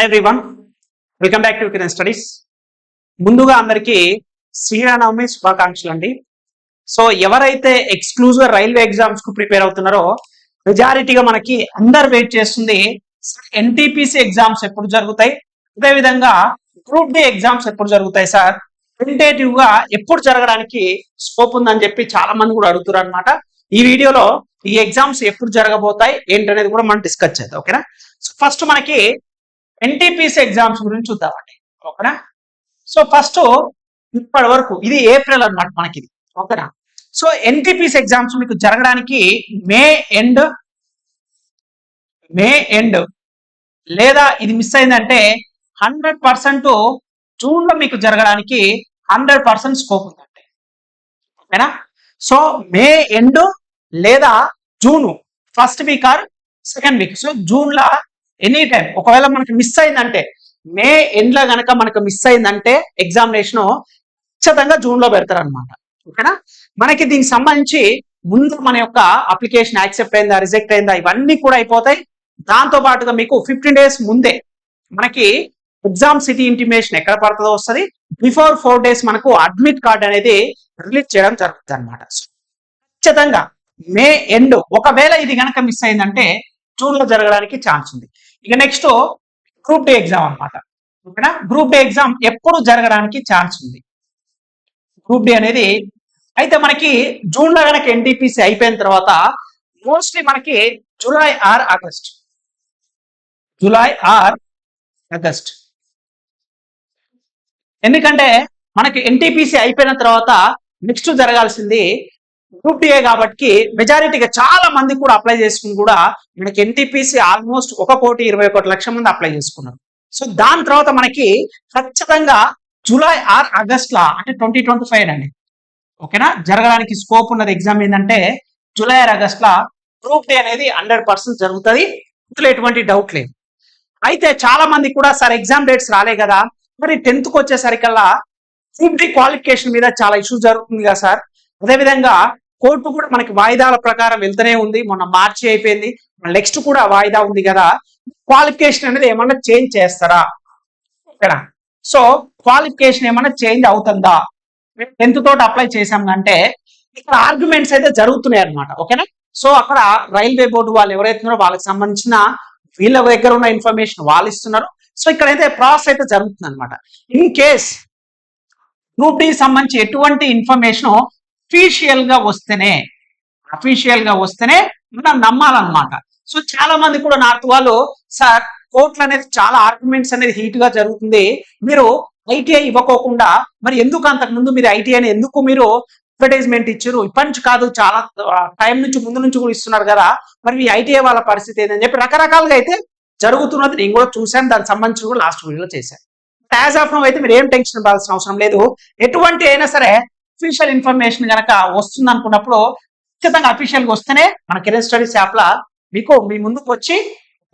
Everyone welcome back to Kiran studies. ముందుగా అందరికీ శ్రీరామనవమి శుభాకాంక్షలు అండి. సో ఎవరైతే ఎక్స్క్లూజివ్ రైల్వే ఎగ్జామ్స్ కు ప్రిపేర్ అవుతున్నారో మెజారిటీగా మనకి అందరు వెయిట్ చేస్తుంది ఎన్టీపీసీ ఎగ్జామ్స్ ఎప్పుడు జరుగుతాయి, అదేవిధంగా గ్రూప్ డి ఎగ్జామ్స్ ఎప్పుడు జరుగుతాయి సార్, టెంటేటివ్ గా ఎప్పుడు జరగడానికి స్కోప్ ఉందని చెప్పి చాలా మంది కూడా అడుగుతారు అనమాట. ఈ వీడియోలో ఈ ఎగ్జామ్స్ ఎప్పుడు జరగబోతాయి ఏంటనేది కూడా మనం డిస్కస్ చేద్దాం. ఓకేనా. సో ఫస్ట్ మనకి ఎన్టీపీసీ ఎగ్జామ్స్ గురించి చూద్దామండి. ఓకేనా. సో ఫస్ట్ ఇప్పటి వరకు ఇది ఏప్రిల్ అన్నమాట మనకి ఇది. ఓకేనా. సో ఎన్టీపీసీ ఎగ్జామ్స్ మీకు జరగడానికి మే ఎండ్ లేదా ఇది మిస్ అయిందంటే 100% జూన్ లో మీకు జరగడానికి 100% స్కోప్ ఉందండి. ఓకేనా. సో మే ఎండ్ లేదా June first week or second week. So June లో ఎనీ టైం ఒకవేళ మనకి మిస్ అయిందంటే మే ఎండ్ లో గనక మనకు మిస్ అయిందంటే ఎగ్జామినేషన్ ఖచ్చితంగా జూన్ లో పెడతారు అనమాట. ఓకేనా. మనకి దీనికి సంబంధించి ముందు మన యొక్క అప్లికేషన్ యాక్సెప్ట్ అయిందా రిజెక్ట్ అయిందా ఇవన్నీ కూడా అయిపోతాయి. దాంతో పాటుగా మీకు 15 days ముందే మనకి ఎగ్జామ్ సిటీ ఇంటిమేషన్ ఎక్కడ పడుతుందో వస్తుంది. బిఫోర్ 4 days మనకు అడ్మిట్ కార్డ్ అనేది రిలీజ్ చేయడం జరుగుతుంది అనమాట. ఖచ్చితంగా మే ఎండ్ ఒకవేళ ఇది గనక మిస్ అయిందంటే జూన్ లో జరగడానికి ఛాన్స్ ఉంది. ఇక నెక్స్ట్ గ్రూప్ డి ఎగ్జామ్ అనమాట. ఓకేనా. గ్రూప్ డి ఎగ్జామ్ ఎప్పుడు జరగడానికి ఛాన్స్ ఉంది గ్రూప్ డి అనేది. అయితే మనకి జూన్ లో కనుక ఎన్టీపీసీ అయిపోయిన తర్వాత మోస్ట్లీ మనకి జూలై ఆర్ ఆగస్ట్ ఎందుకంటే మనకి ఎన్టీపీసీ అయిపోయిన తర్వాత నెక్స్ట్ జరగాల్సింది గ్రూప్ డిఏ కాబట్టి మెజారిటీగా చాలా మంది కూడా అప్లై చేసుకుని కూడా మనకి ఎన్టీపీసీ ఆల్మోస్ట్ 1,21,00,000 మంది అప్లై చేసుకున్నారు. సో దాని తర్వాత మనకి ఖచ్చితంగా జూలై ఆర్ ఆగస్ట్ లా అంటే 2025 అండి. ఓకేనా. జరగడానికి స్కోప్ ఉన్నది ఎగ్జామ్ ఏంటంటే జూలై ఆర్ ఆగస్ట్ లా గ్రూప్ డి అనేది 100% జరుగుతుంది. ఇందులో ఎటువంటి డౌట్ లేదు. అయితే చాలా మంది కూడా సార్ ఎగ్జామ్ డేట్స్ రాలే కదా, మరి 10th కి వచ్చేసరికల్లా గ్రూప్ డి క్వాలిఫికేషన్ మీద చాలా ఇష్యూ జరుగుతుంది కదా సార్, అదేవిధంగా కోర్టు కూడా మనకి వాయిదాల ప్రకారం వెళ్తూనే ఉంది. మొన్న మార్చి అయిపోయింది, నెక్స్ట్ కూడా వాయిదా ఉంది కదా, క్వాలిఫికేషన్ అనేది ఏమన్నా చేంజ్ చేస్తారా? ఓకేనా. సో క్వాలిఫికేషన్ ఏమన్నా చేంజ్ అవుతుందా? 10th తోటి అప్లై చేసాం అంటే ఇక్కడ ఆర్గ్యుమెంట్స్ అయితే జరుగుతున్నాయి అనమాట. ఓకేనా. సో అక్కడ రైల్వే బోర్డు వాళ్ళు ఎవరైతున్నారో వాళ్ళకి సంబంధించిన వీళ్ళ దగ్గర ఉన్న ఇన్ఫర్మేషన్ వాళ్ళు ఇస్తున్నారు. సో ఇక్కడైతే ప్రాసెస్ అయితే జరుగుతుంది అనమాట. ఇన్ కేస్ గ్రూప్ డి సంబంధించి ఎటువంటి ఇన్ఫర్మేషన్ అఫీషియల్ గా వస్తేనే మనం నమ్మాలన్నమాట. సో చాలా మంది కూడా నార్త్ వాళ్ళు సార్ కోర్టులు అనేది చాలా ఆర్గ్యుమెంట్స్ అనేది హీట్ గా జరుగుతుంది, మీరు ఐటీఐ ఇవ్వకోకుండా మరి ఎందుకు అంతకు ముందు మీరు ఐటీఐని ఎందుకు మీరు అడ్వర్టైజ్మెంట్ ఇచ్చారు, ఇప్పటి నుంచి కాదు చాలా టైం నుంచి ముందు నుంచి కూడా ఇస్తున్నారు కదా, మరి ఈ ఐటీఐ వాళ్ళ పరిస్థితి ఏంటని చెప్పి రకరకాలుగా అయితే జరుగుతున్నది. నేను కూడా చూశాను, దానికి సంబంధించి కూడా లాస్ట్ వీడియోలో చేశాను. యాజ్ ఆఫ్ నౌ అయితే మీరు ఏం టెన్షన్ పడాల్సిన అవసరం లేదు. ఎటువంటి అయినా సరే అఫీషియల్ ఇన్ఫర్మేషన్ కనుక వస్తుంది అనుకున్నప్పుడు ఖచ్చితంగా అఫీషియల్ గా వస్తేనే మన కిరణ్ స్టడీస్ యాప్ లా మీకు మీ ముందుకు వచ్చి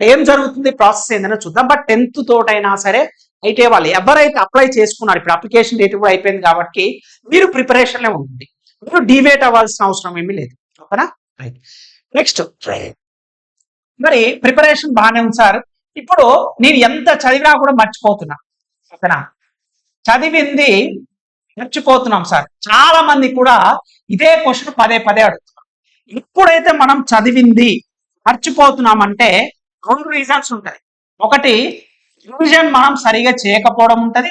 ఏం జరుగుతుంది ప్రాసెస్ ఏందని చూద్దాం. బట్ 10th తోటైనా సరే ఐటీఐ వాళ్ళు ఎవరైతే అప్లై చేసుకున్నారు, ఇప్పుడు అప్లికేషన్ డేట్ కూడా అయిపోయింది కాబట్టి మీరు ప్రిపరేషన్ లో ఉంటుంది, మీరు డివేట్ అవ్వాల్సిన అవసరం ఏమీ లేదు. ఓకేనా. రైట్. నెక్స్ట్ మరి ప్రిపరేషన్ బాగానే ఉంది సార్, ఇప్పుడు నేను ఎంత చదివినా కూడా మర్చిపోతున్నా. ఓకేనా. చదివింది మర్చిపోతున్నాం సార్. చాలా మంది కూడా ఇదే క్వశ్చన్ పదే అడుగుతున్నాం. ఎప్పుడైతే మనం చదివింది మర్చిపోతున్నామంటే 2 రీజన్స్ ఉంటాయి. ఒకటి రివిజన్ మనం సరిగా చేయకపోవడం ఉంటుంది,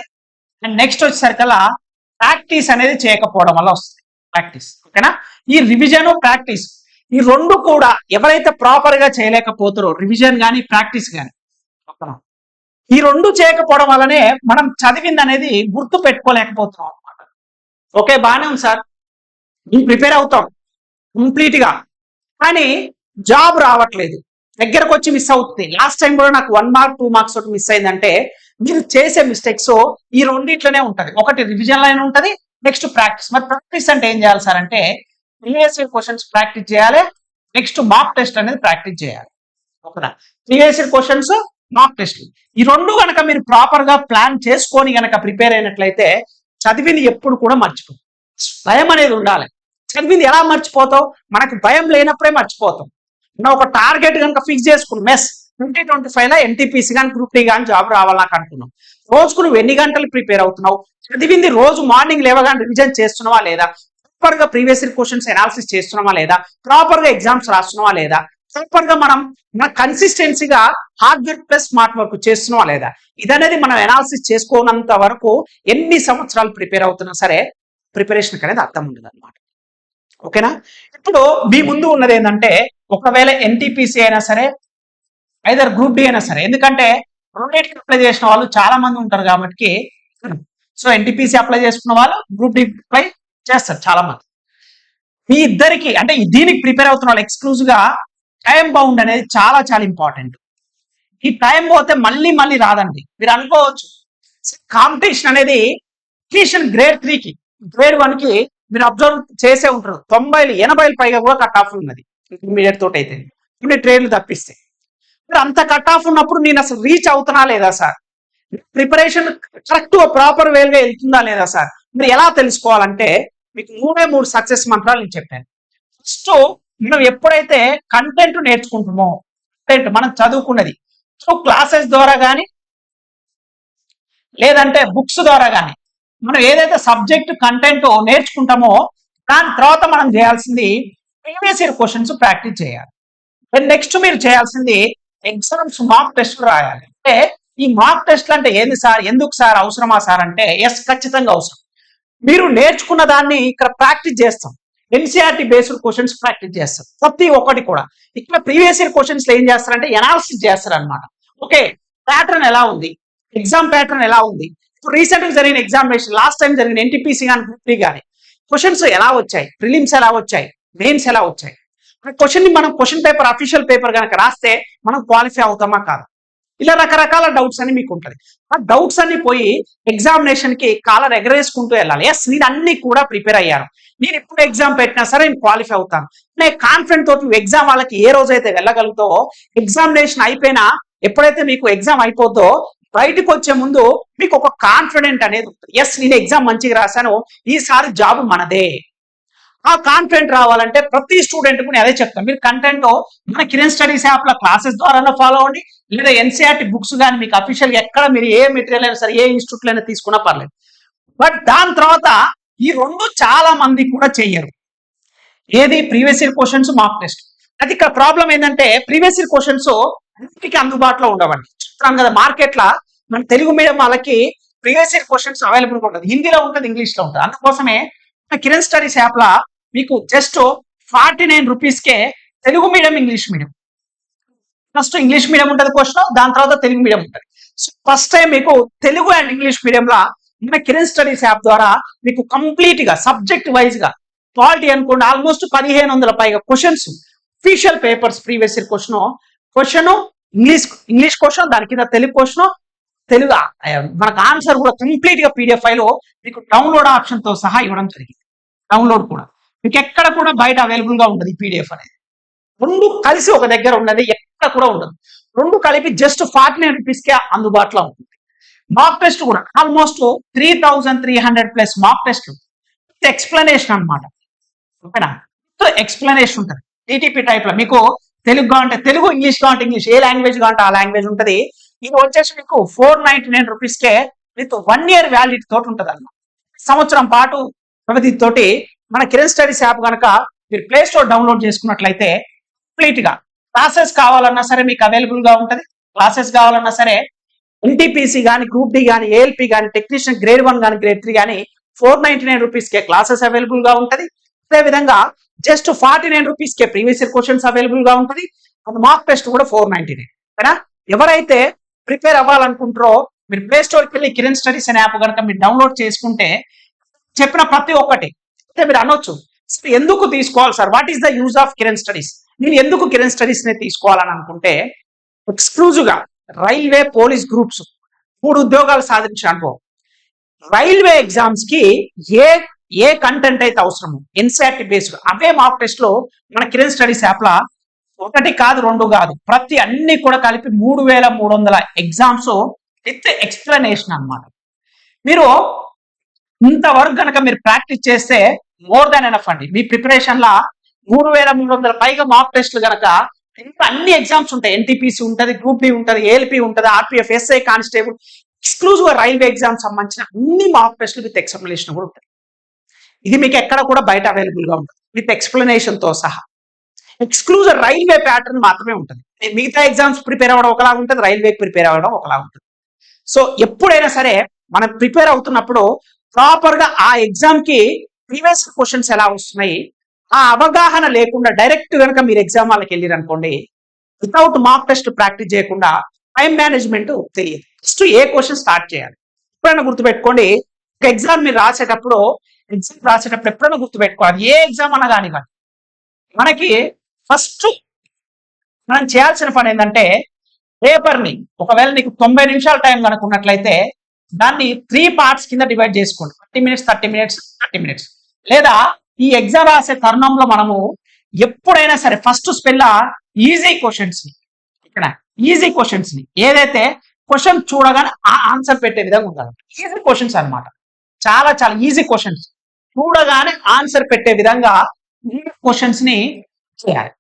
అండ్ నెక్స్ట్ వచ్చేసరికల్లా ప్రాక్టీస్ అనేది చేయకపోవడం వల్ల వస్తుంది ప్రాక్టీస్. ఓకేనా. ఈ రివిజన్ ప్రాక్టీస్ ఈ 2 కూడా ఎవరైతే ప్రాపర్ గా చేయలేకపోతారో రివిజన్ కానీ ప్రాక్టీస్ కానీ ఓకేనా, ఈ 2 చేయకపోవడం వల్లనే మనం చదివింది అనేది గుర్తు పెట్టుకోలేకపోతున్నాం అనమాట. ఓకే బాగానే ఉంది సార్, మేము ప్రిపేర్ అవుతాం కంప్లీట్ గా, కానీ జాబ్ రావట్లేదు, దగ్గరకు వచ్చి మిస్ అవుతుంది. లాస్ట్ టైం కూడా నాకు 1 మార్క్ 2 మార్క్స్ తోటి మిస్ అయిందంటే మీరు చేసే మిస్టేక్స్ ఈ రెండిట్లోనే ఉంటది. ఒకటి రివిజన్ లైన్ ఉంటది, నెక్స్ట్ ప్రాక్టీస్. మరి ప్రాక్టీస్ అంటే ఏం చేయాలి సార్ అంటే ప్రీవియస్ ఇయర్ క్వశ్చన్స్ ప్రాక్టీస్ చేయాలి, నెక్స్ట్ మాక్ టెస్ట్ అనేది ప్రాక్టీస్ చేయాలి. ఓకేనా. Previous year questions mock test ఈ 2 కనుక మీరు ప్రాపర్ గా ప్లాన్ చేసుకొని కనుక ప్రిపేర్ అయినట్లయితే చదివింది ఎప్పుడు కూడా మర్చిపో. భయం అనేది ఉండాలి. చదివింది ఎలా మర్చిపోతావు? మనకి భయం లేనప్పుడే మర్చిపోతాం. ఒక టార్గెట్ కనుక ఫిక్స్ చేసుకుని మెస్ 2025 లో ఎన్టీపీసీ కానీ గ్రూప్ డి కానీ జాబ్ రావాలి నాకు అనుకున్నావు. రోజుకు నువ్వు ఎన్ని గంటలు ప్రిపేర్ అవుతున్నావు, చదివింది రోజు మార్నింగ్ లేవగానే రివిజన్ చేస్తున్నావా లేదా, ప్రాపర్ గా ప్రీవియస్ ఇయర్ క్వశ్చన్స్ అనాలిసిస్ చేస్తున్నావా లేదా, ప్రాపర్ గా ఎగ్జామ్స్ రాస్తున్నావా లేదా, ప్రాపర్ గా మన కన్సిస్టెన్సీగా hard work plus smart work చేస్తున్నావా లేదా, ఇదనేది మనం అనాలిసిస్ చేసుకోనంత వరకు ఎన్ని సంవత్సరాలు ప్రిపేర్ అవుతున్నా సరే ప్రిపరేషన్ అనేది అర్థం ఉండదు అనమాట. ఓకేనా. ఇప్పుడు మీ ముందు ఉన్నది ఏంటంటే, ఒకవేళ ఎన్టీపీసీ అయినా సరే ఐదర్ గ్రూప్ డి అయినా సరే, ఎందుకంటే రెండింటికి అప్లై చేసిన వాళ్ళు చాలా మంది ఉంటారు కాబట్టి, సో ఎన్టీపీసీ అప్లై చేసుకున్న వాళ్ళు గ్రూప్ డి అప్లై చేస్తారు చాలా మంది. మీ ఇద్దరికి అంటే దీనికి ప్రిపేర్ అవుతున్న వాళ్ళు ఎక్స్క్లూజివ్ గా టైం బౌండ్ అనేది చాలా చాలా ఇంపార్టెంట్. ఈ టైం పోతే మళ్ళీ మళ్ళీ రాదండి. మీరు అనుకోవచ్చు కాంపిటీషన్ అనేది గ్రేడ్ 3కి గ్రేడ్ 1కి మీరు అబ్జర్వ్ చేసే ఉంటారు, 90-80 పైగా కూడా కట్ ఆఫ్ ఉన్నది ఇంటర్మీడియట్ తోటి అయితే, కొన్ని ట్రైన్లు తప్పిస్తే. మరి అంత కట్ ఆఫ్ ఉన్నప్పుడు నేను అసలు రీచ్ అవుతున్నా లేదా సార్, ప్రిపరేషన్ కరెక్ట్ ప్రాపర్ వేలుగా వెళ్తుందా లేదా సార్, మీరు ఎలా తెలుసుకోవాలంటే మీకు 3 సక్సెస్ మంత్రాలు నేను చెప్పాను. ఫస్ట్ మనం ఎప్పుడైతే కంటెంట్ నేర్చుకుంటామో, కంటెంట్ మనం చదువుకున్నది సో క్లాసెస్ ద్వారా కానీ లేదంటే బుక్స్ ద్వారా కానీ మనం ఏదైతే సబ్జెక్ట్ కంటెంట్ నేర్చుకుంటామో దాని తర్వాత మనం చేయాల్సింది ప్రీవియస్ ఇయర్ క్వశ్చన్స్ ప్రాక్టీస్ చేయాలి. నెక్స్ట్ మీరు చేయాల్సింది ఎగ్జామ్స్ మార్క్ టెస్ట్ రాయాలి. అంటే ఈ మార్క్ టెస్ట్లు అంటే ఏంది సార్, ఎందుకు సార్, అవసరమా సార్ అంటే ఎస్, ఖచ్చితంగా అవసరం. మీరు నేర్చుకున్న దాన్ని ఇక్కడ ప్రాక్టీస్ చేస్తాం. ఎన్సీఆర్టీ బేస్డ్ క్వశ్చన్స్ ప్రాక్టీస్ చేస్తారు ప్రతి ఒక్కటి కూడా. ఇక్కడ ప్రీవియస్ ఇయర్ క్వశ్చన్స్ ఏం చేస్తారంటే ఎనాలిసిస్ చేస్తారు అనమాట. ఓకే, ప్యాటర్న్ ఎలా ఉంది, ఎగ్జామ్ ప్యాటర్న్ ఎలా ఉంది, ఇప్పుడు రీసెంట్ గా జరిగిన ఎగ్జామినేషన్, లాస్ట్ టైం జరిగిన ఎన్టీపీసీ కానీ గ్రూప్ డి కానీ క్వశ్చన్స్ ఎలా వచ్చాయి, ప్రిలిమ్స్ ఎలా వచ్చాయి, మెయిన్స్ ఎలా వచ్చాయి, క్వశ్చన్ ని మనం క్వశ్చన్ పేపర్ అఫీషియల్ పేపర్ కనుక రాస్తే మనం క్వాలిఫై అవుతామా కాదు, ఇలా రకరకాల డౌట్స్ అని మీకు ఉంటుంది. ఆ డౌట్స్ అన్ని పోయి ఎగ్జామినేషన్ కి కాలర్ ఎగరేసుకుంటూ వెళ్ళాలి. ఎస్, నేను అన్ని కూడా ప్రిపేర్ అయ్యాను, నేను ఎప్పుడు ఎగ్జామ్ పెట్టినా సరే నేను క్వాలిఫై అవుతాను, నేను కాన్ఫిడెంట్ తోటి ఎగ్జామ్ వాళ్ళకి ఏ రోజైతే వెళ్ళగలుగుతావో, ఎగ్జామినేషన్ అయిపోయినా ఎప్పుడైతే మీకు ఎగ్జామ్ అయిపోతుందో బయటకు వచ్చే ముందు మీకు ఒక కాన్ఫిడెంట్ అనేది ఉంటుంది. ఎస్, నేను ఎగ్జామ్ మంచిగా రాశాను, ఈసారి జాబ్ మనదే. ఆ కాన్ఫిడెంట్ రావాలంటే ప్రతి స్టూడెంట్ కు నేను అదే చెప్తాను, మీరు కంటెంట్ మన కిరణ్ స్టడీస్ యాప్ లో క్లాసెస్ ద్వారా ఫాలో అవ్వండి, లేదా ఎన్సీఆర్టీ బుక్స్ కానీ మీకు అఫీషియల్ ఎక్కడ మీరు ఏ మెటీరియల్ అయినా సరే ఏ ఇన్స్టిట్యూట్ అయినా తీసుకున్నా పర్లేదు. బట్ దాని తర్వాత ఈ రెండు చాలా మంది కూడా చెయ్యరు. ఏది, previous year questions, mark test. అది ఇక్కడ ప్రాబ్లం ఏంటంటే ప్రీవియస్ ఇయర్ క్వశ్చన్స్ అన్నిటికీ అందుబాటులో ఉండవండి. చెప్తాను కదా, మార్కెట్ లా మన తెలుగు మీడియం వాళ్ళకి ప్రీవియస్ ఇయర్ క్వశ్చన్స్ అవైలబుల్ గా ఉంటుంది, హిందీలో ఉంటుంది, ఇంగ్లీష్ లో ఉంటుంది. అందుకోసమే కిరణ్ స్టడీస్ యాప్ లా మీకు జస్ట్ 49 రూపీస్కే Telugu medium, English medium, first English medium ఉంటుంది క్వశ్చన్, దాని తర్వాత తెలుగు మీడియం ఉంటుంది. సో ఫస్ట్ టైం మీకు తెలుగు అండ్ ఇంగ్లీష్ మీడియం లా మన కిరణ్ స్టడీస్ యాప్ ద్వారా మీకు కంప్లీట్ గా సబ్జెక్ట్ వైజ్ గా పాలిటీ అనుకోండి ఆల్మోస్ట్ 1500 పైగా questions, official papers, previous year question English question, దాని కింద తెలుగు క్వశ్చన్, తెలుగు మనకు ఆన్సర్ కూడా కంప్లీట్ గా పీడిఎఫ్ ఫైల్ మీకు డౌన్లోడ్ ఆప్షన్ తో సహా ఇవ్వడం జరిగింది. డౌన్లోడ్ కూడా మీకు ఎక్కడ కూడా బయట అవైలబుల్ గా ఉంటుంది పీడిఎఫ్ అనేది. రెండు కలిసి ఒక దగ్గర ఉన్నది, ఎక్కడ కూడా ఉండదు. రెండు కలిపి జస్ట్ 49 రూపీస్కే అందుబాటులో ఉంటుంది. మార్క్ టెస్ట్ కూడా ఆల్మోస్ట్ 3300+ మార్క్ టెస్ట్ ఎక్స్ప్లెనేషన్ అనమాట. ఓకేనా, ఎక్స్ప్లెనేషన్ ఉంటుంది టీటీపీ టైప్ లో. మీకు తెలుగు అంటే తెలుగు, ఇంగ్లీష్ అంటే ఇంగ్లీష్, ఏ లాంగ్వేజ్ అంటే ఆ లాంగ్వేజ్ ఉంటుంది. ఇది వచ్చేసి మీకు 499 రూపీస్కే విత్ 1 year వ్యాలిడిటీ తోటి ఉంటుంది అన్నమాట. సంవత్సరం పాటు వ్యవధి తోటి మన కిరణ్ స్టడీస్ యాప్ కనుక మీరు ప్లే స్టోర్ డౌన్లోడ్ చేసుకున్నట్లయితే కంప్లీట్ గా క్లాసెస్ కావాలన్నా సరే మీకు అవైలబుల్ గా ఉంటుంది. క్లాసెస్ కావాలన్నా సరే ఎన్టీపీసీ కానీ, గ్రూప్ డి కానీ, ఏఎల్పీ కానీ, టెక్నీషియన్ గ్రేడ్ 1 కానీ, గ్రేడ్ 3 కానీ 499 రూపీస్కే క్లాసెస్ అవైలబుల్ గా ఉంటుంది. అదేవిధంగా జస్ట్ 49 రూపీస్కే ప్రీవియస్ ఇయర్ క్వశ్చన్స్ అవైలబుల్ గా ఉంటుంది. మార్క్ టెస్ట్ కూడా 499. కదా, ఎవరైతే ప్రిపేర్ అవ్వాలనుకుంటారో మీరు ప్లే స్టోర్కి వెళ్ళి కిరణ్ స్టడీస్ అనే యాప్ కనుక మీరు డౌన్లోడ్ చేసుకుంటే చెప్పిన ప్రతి ఒక్కటి అయితే మీరు అనొచ్చు, ఎందుకు తీసుకోవాలి sir, what is the use of Kiran studies, నేను ఎందుకు కిరణ్ స్టడీస్ ని తీసుకోవాలని అనుకుంటే, ఎక్స్క్లూజివ్ గా రైల్వే, పోలీస్ గ్రూప్స్ 3 ఉద్యోగాలు సాధించిన అనుభవం. రైల్వే ఎగ్జామ్స్ కి ఏ కంటెంట్ అయితే అవసరమో ఎన్సీఆర్టీ బేస్డ్ అవే మార్క్ టెస్ట్ లో మన కిరణ్ స్టడీస్ యాప్ లా 1 కాదు 2 కాదు ప్రతి అన్ని కూడా కలిపి 3300 ఎగ్జామ్స్ విత్ ఎక్స్ప్లెనేషన్ అన్నమాట. మీరు ఇంతవరకు కనుక మీరు ప్రాక్టీస్ చేస్తే మోర్ దాన్ ఎనఫ్ అండి. మీ ప్రిపరేషన్ లా 3300 పైగా మార్క్ టెస్ట్లు కనుక ఇంకా అన్ని ఎగ్జామ్స్ ఉంటాయి. ఎన్టీపీసీ ఉంటుంది, గ్రూప్ డి ఉంటుంది, ఏఎల్పీ ఉంటుంది, RPF, SI constable, exclusive railway exam సంబంధించిన అన్ని మాక్ టెస్ట్లు విత్ ఎక్స్ప్లెనేషన్ కూడా ఉంటుంది. ఇది మీకు ఎక్కడ కూడా బయట అవైలబుల్ గా ఉంటుంది విత్ ఎక్స్ప్లెనేషన్ తో సహా. ఎక్స్క్లూజివ్ రైల్వే ప్యాటర్న్ మాత్రమే ఉంటుంది. మిగతా ఎగ్జామ్స్ ప్రిపేర్ అవ్వడం ఒకలా ఉంటుంది, రైల్వే ప్రిపేర్ అవ్వడం ఒకలా ఉంటుంది. సో ఎప్పుడైనా సరే మనం ప్రిపేర్ అవుతున్నప్పుడు ప్రాపర్ గా ఆ ఎగ్జామ్ కి ప్రీవియస్ క్వశ్చన్స్ ఎలా వస్తున్నాయి ఆ అవగాహన లేకుండా డైరెక్ట్ కనుక మీరు ఎగ్జామ్ వాళ్ళకి వెళ్ళారు అనుకోండి, వితౌట్ మాక్ టెస్ట్ ప్రాక్టీస్ చేయకుండా టైం మేనేజ్మెంట్ తెలియదు. ఫస్ట్ ఏ క్వశ్చన్ స్టార్ట్ చేయాలి ఎప్పుడైనా గుర్తుపెట్టుకోండి. ఒక ఎగ్జామ్ మీరు రాసేటప్పుడు ఎప్పుడైనా గుర్తుపెట్టుకోవాలి, ఏ ఎగ్జామ్ అన్నా కానివ్వండి, మనకి ఫస్ట్ మనం చేయాల్సిన పని ఏంటంటే పేపర్ని ఒకవేళ నీకు 90 నిమిషాల టైం కనుక ఉన్నట్లయితే దాన్ని 3 పార్ట్స్ కింద డివైడ్ చేసుకోండి. 30 మినిట్స్ 30 మినిట్స్ 30 మినిట్స్. లేదా ఈ ఎగ్జామ్ రాసే తరుణంలో మనము ఎప్పుడైనా సరే ఫస్ట్ స్పెల్ ఈజీ క్వశ్చన్స్ ని, ఇక్కడ ఈజీ క్వశ్చన్స్ ని ఏదైతే క్వశ్చన్ చూడగానే ఆన్సర్ పెట్టే విధంగా ఉండాలి. ఈజీ క్వశ్చన్స్ అన్నమాట, చాలా చాలా ఈజీ క్వశ్చన్స్ చూడగానే ఆన్సర్ పెట్టే విధంగా ఈ క్వశ్చన్స్ ని చేయాలి.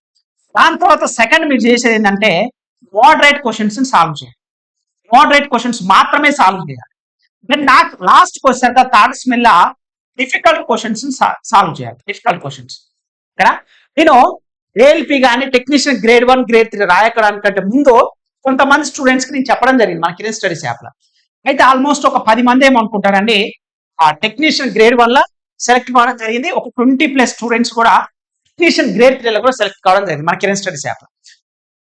దాని తర్వాత సెకండ్ మీరు చేసేది ఏంటంటే మోడరేట్ క్వశ్చన్స్ ని సాల్వ్ చేయాలి. మోడరేట్ క్వశ్చన్స్ మాత్రమే సాల్వ్ చేయాలి. దెన్ నాకు last question third smell difficult questions solve చేయాలి. డిఫికల్ట్ క్వశ్చన్స్ ఇక్కడ నేను ఏఎల్పి కానీ టెక్నీషియన్ గ్రేడ్ 1 గ్రేడ్ 3 రాయకడానికంటే ముందు కొంతమంది స్టూడెంట్స్ కి నేను చెప్పడం జరిగింది మన కిరణ్ స్టడీస్ యాప్ లో. అయితే ఆల్మోస్ట్ ఒక 10 మంది ఏమనుకుంటారండి ఆ టెక్నీషియన్ గ్రేడ్ 1 లో సెలెక్ట్ కావడం జరిగింది. ఒక 20+ స్టూడెంట్స్ కూడా టెక్నీషియన్ గ్రేడ్ 3 లో కూడా సెలెక్ట్ కావడం జరిగింది మన కిరణ్ స్టడీస్ యాప్ లో.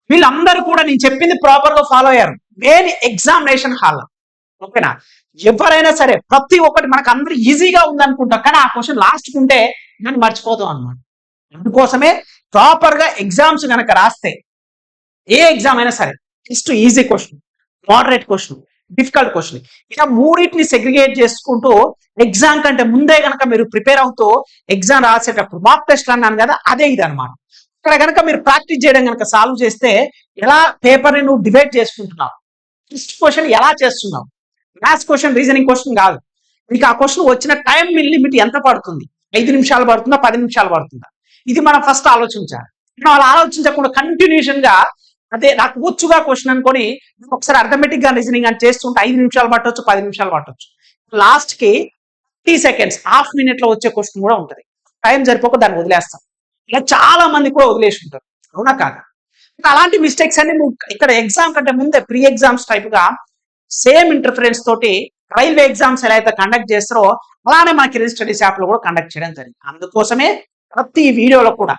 వీళ్ళందరూ కూడా నేను చెప్పింది ప్రాపర్ గా ఫాలో అయ్యారు దేని ఎగ్జామినేషన్ హాల్. ఓకేనా, ఎవరైనా సరే ప్రతి ఒక్కటి మనకు అందరూ ఈజీగా ఉందనుకుంటాం, కానీ ఆ క్వశ్చన్ లాస్ట్ ఉంటే దాన్ని మర్చిపోతాం అనమాట. అందుకోసమే ప్రాపర్ గా ఎగ్జామ్స్ కనుక రాస్తే ఏ ఎగ్జామ్ అయినా సరే just easy question, moderate question, difficult question, ఇలా మూడింటిని సెగ్రిగేట్ చేసుకుంటూ ఎగ్జామ్ కంటే ముందే కనుక మీరు ప్రిపేర్ అవుతూ ఎగ్జామ్ రాసేటప్పుడు మాక్ టెస్ట్ అన్నాను కదా, అదే ఇది అనమాట. ఇక్కడ కనుక మీరు ప్రాక్టీస్ చేయడం కనుక సాల్వ్ చేస్తే ఎలా పేపర్ ని నువ్వు డివైడ్ చేసుకుంటున్నావు, ఫస్ట్ క్వశ్చన్ ఎలా చేస్తున్నావు, మ్యాథ్స్ క్వశ్చన్ రీజనింగ్ క్వశ్చన్ కాదు, మీకు ఆ క్వశ్చన్ వచ్చిన టైం లిమిట్ ఎంత పడుతుంది, 5 నిమిషాలు పడుతుందా 10 నిమిషాలు పడుతుందా, ఇది మనం ఫస్ట్ ఆలోచించాలి. మనం అలా ఆలోచించకుండా కంటిన్యూషన్ గా అదే నాకు వచ్చుగా క్వశ్చన్ అనుకొని ఒకసారి అర్థమెటిక్ గా రీజనింగ్ అని చేస్తుంటే 5 నిమిషాలు పట్టొచ్చు 10 నిమిషాలు పట్టొచ్చు, లాస్ట్ కి 30 సెకండ్స్ హాఫ్ మినిట్ లో వచ్చే క్వశ్చన్ కూడా ఉంటుంది. టైం సరిపోక దాన్ని వదిలేస్తాం. ఇలా చాలా మంది కూడా వదిలేసి ఉంటారు, అవునా కాదా? అలాంటి మిస్టేక్స్ అన్ని నువ్వు ఇక్కడ ఎగ్జామ్ కంటే ముందే ప్రీ ఎగ్జామ్స్ టైప్ గా సేమ్ ఇంటర్ఫరెన్స్ తోటి రైల్వే ఎగ్జామ్స్ ఎలా అయితే కండక్ట్ చేస్తారో అలానే మన కిరణ్ స్టడీస్ యాప్ లో కూడా కండక్ట్ చేయడం జరిగింది. అందుకోసమే ప్రతి వీడియోలో కూడా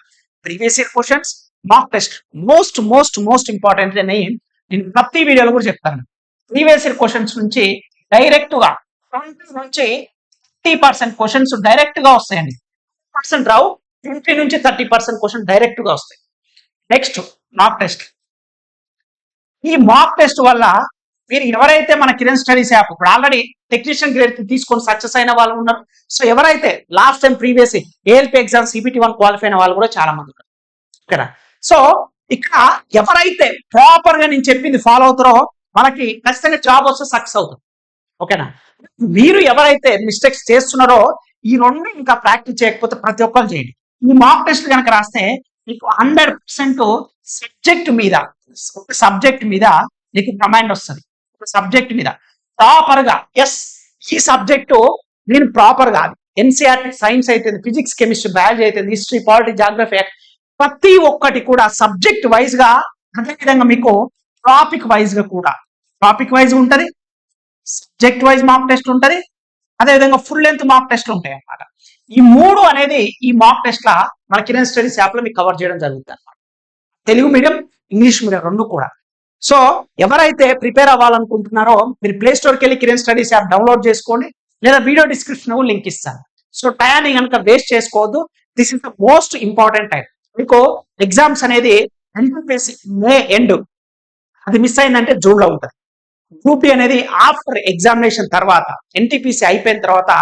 previous year questions, mock test most most most important అని నేను ప్రతి వీడియోలో కూడా చెప్తాను. ప్రీవియస్ ఇయర్ క్వశ్చన్స్ నుంచి డైరెక్ట్ గా 20 నుంచి 30% క్వశ్చన్స్ డైరెక్ట్ గా వస్తాయండి. 30% రావు, 20 నుంచి 30% క్వశ్చన్ డైరెక్ట్ గా వస్తాయి. Next mock test. ఈ మాక్ టెస్ట్ వల్ల మీరు ఎవరైతే మన కిరణ్ స్టడీస్ యాప్ ఇప్పుడు ఆల్రెడీ టెక్నీషియన్ గ్రేడ్ తీసుకొని సక్సెస్ అయిన వాళ్ళు ఉన్నారు. సో ఎవరైతే last time previous ALP exam CPT-1 qualify అయిన వాళ్ళు కూడా చాలా మంది ఉన్నారు ఇక్కడ. సో ఇక్కడ ఎవరైతే ప్రాపర్ గా నేను చెప్పింది ఫాలో అవుతారో మనకి ఖచ్చితంగా జాబ్ వస్తే సక్సెస్ అవుతుంది. ఓకేనా, మీరు ఎవరైతే మిస్టేక్స్ చేస్తున్నారో ఈ రెండు ఇంకా ప్రాక్టీస్ చేయకపోతే ప్రతి ఒక్కరు చేయండి. ఈ మాక్ టెస్ట్ కనుక రాస్తే మీకు 100% సబ్జెక్ట్ మీద నీకు కమాండ్ వస్తుంది. సబ్జెక్ట్ మీద ప్రాపర్ గా ఎస్ ఈ సబ్జెక్టు నేను ప్రాపర్ గా NCERT సైన్స్ అయితే, ఫిజిక్స్ కెమిస్ట్రీ బయాలజీ అయితే, హిస్టరీ పాలిటిక్స్ జాగ్రఫీ ప్రతి ఒక్కటి కూడా సబ్జెక్ట్ వైజ్ గా, అదేవిధంగా మీకు టాపిక్ వైజ్ గా కూడా టాపిక్ వైజ్ ఉంటది, సబ్జెక్ట్ వైజ్ మాక్ టెస్ట్ ఉంటది, అదేవిధంగా ఫుల్ లెంత్ మాక్ టెస్ట్ ఉంటాయి అన్నమాట. ఈ మూడు అనేది ఈ మాక్ టెస్ట్ లా మన కిరణ్ స్టడీస్ యాప్ లో మీకు కవర్ చేయడం జరుగుతుంది అన్నమాట. తెలుగు మీడియం, ఇంగ్లీష్ మీడియం రెండు కూడా. సో ఎవరైతే ప్రిపేర్ అవ్వాలనుకుంటున్నారో మీరు ప్లే స్టోర్కి వెళ్ళి కిరణ్ స్టడీస్ యాప్ డౌన్లోడ్ చేసుకోండి, లేదా వీడియో డిస్క్రిప్షన్ లింక్ ఇస్తాను. సో టయాన్ని కనుక వేస్ట్ చేసుకోవద్దు. This is the most important time. మీకు ఎగ్జామ్స్ అనేది మే ఎండ్, అది మిస్ అయిందంటే జూన్ లో ఉంటుంది. గ్రూప్ డి అనేది ఆఫ్టర్ ఎగ్జామినేషన్ తర్వాత NTPC అయిపోయిన తర్వాత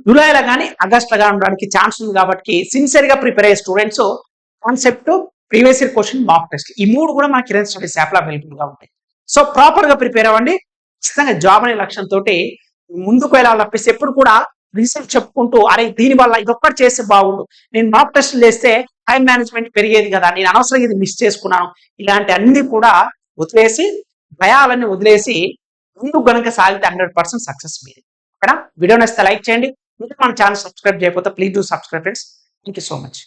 జూలైలో కానీ ఆగస్టులో కానీ ఉండడానికి ఛాన్స్ ఉంది. కాబట్టి సిన్సియర్ గా ప్రిపేర్ అయ్యే students concept, previous year question, mock test ఈ మూడు కూడా మన కిరణ్ స్టడీస్ యాప్ లో అవైలబుల్ గా ఉంటాయి. సో ప్రాపర్ గా ప్రిపేర్ అవ్వండి. ఖచ్చితంగా జాబ్ అనే లక్ష్యంతో ముందుకు వెళ్ళాలి తప్పిస్తే ఎప్పుడు కూడా రీసెర్చ్ చెప్పుకుంటూ అరే దీనివల్ల ఇదొక్కటి చేస్తే బాగుండు, నేను మాక్ టెస్ట్ చేస్తే టైం మేనేజ్మెంట్ పెరిగేది కదా, నేను అనవసరంగా ఇది మిస్ చేసుకున్నాను, ఇలాంటి అన్ని కూడా వదిలేసి, భయాలన్నీ వదిలేసి ముందుకు గనుక సాగితే 100% సక్సెస్ మీది. ఓకేనా? వీడియో నచ్చితే లైక్ చేయండి. ఇంకా మన ఛానల్ సబ్స్క్రైబ్ చేయకపోతే please do subscribe friends. Thank you so much.